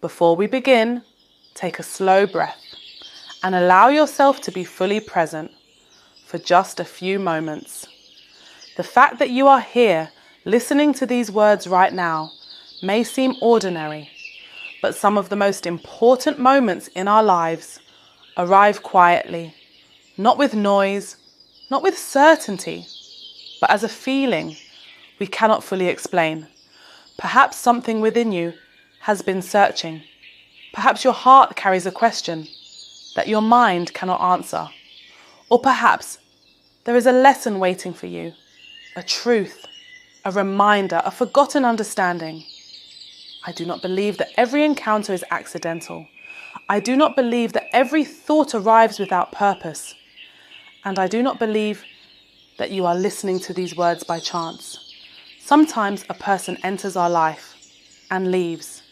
Before we begin, take a slow breath and allow yourself to be fully present for just a few moments. The fact that you are here listening to these words right now may seem ordinary, but some of the most important moments in our lives arrive quietly, not with noise, not with certainty, but as a feeling we cannot fully explain. Perhaps something within you has been searching. Perhaps your heart carries a question that your mind cannot answer. Or perhaps there is a lesson waiting for you, a truth, a reminder, a forgotten understanding. I do not believe that every encounter is accidental. I do not believe that every thought arrives without purpose. And I do not believe that you are listening to these words by chance. Sometimes a person enters our life and leaves,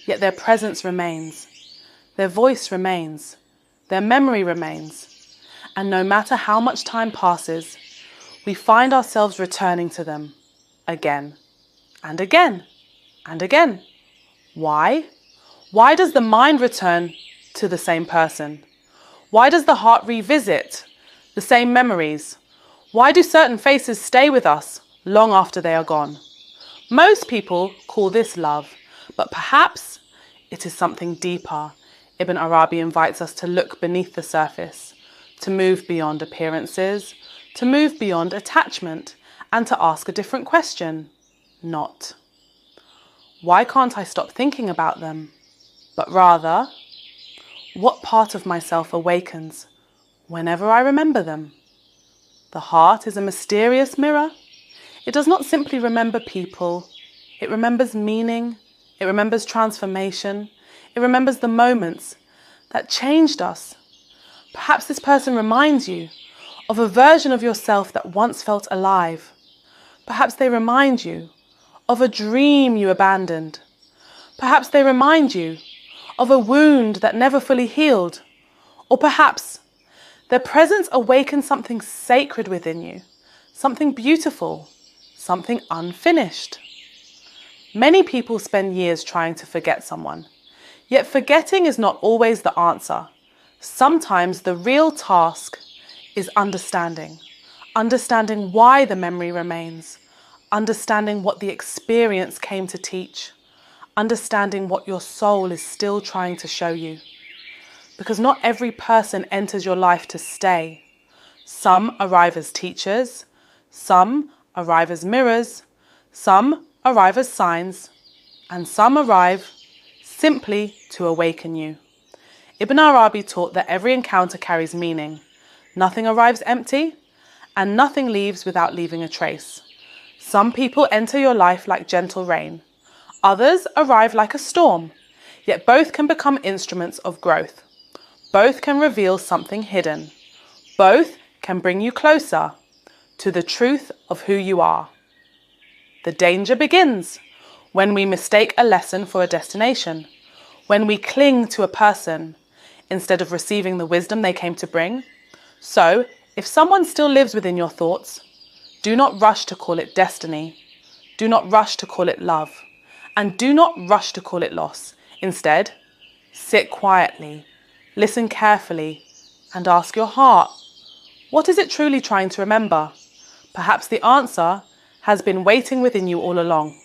yet their presence remains, their voice remains, their memory remains, and no matter how much time passes, we find ourselves returning to them again and again and again. Why? Why does the mind return to the same person? Why does the heart revisit the same memories? Why do certain faces stay with us long after they are gone? Most people call this love, but perhaps it is something deeper. Ibn Arabi invites us to look beneath the surface, to move beyond appearances, to move beyond attachment, and to ask a different question. Not, why can't I stop thinking about them? But rather, what part of myself awakens whenever I remember them? The heart is a mysterious mirror. It does not simply remember people. It remembers meaning. It remembers transformation. It remembers the moments that changed us. Perhaps this person reminds you of a version of yourself that once felt alive. Perhaps they remind you of a dream you abandoned. Perhaps they remind you of a wound that never fully healed. Or perhaps their presence awakens something sacred within you, something beautiful, something unfinished. Many people spend years trying to forget someone, yet forgetting is not always the answer. Sometimes the real task is understanding why the memory remains, understanding what the experience came to teach, understanding what your soul is still trying to show you. Because not every person enters your life to stay. Some arrive as teachers, some arrive as mirrors, some arrive as signs, and some arrive simply to awaken you. Ibn Arabi taught that every encounter carries meaning. Nothing arrives empty, and nothing leaves without leaving a trace. Some people enter your life like gentle rain. Others arrive like a storm, yet both can become instruments of growth. Both can reveal something hidden. Both can bring you closer to the truth of who you are. The danger begins when we mistake a lesson for a destination, when we cling to a person instead of receiving the wisdom they came to bring. So, if someone still lives within your thoughts, do not rush to call it destiny. Do not rush to call it love. And do not rush to call it loss. Instead, sit quietly, listen carefully, and ask your heart, what is it truly trying to remember? Perhaps the answer has been waiting within you all along.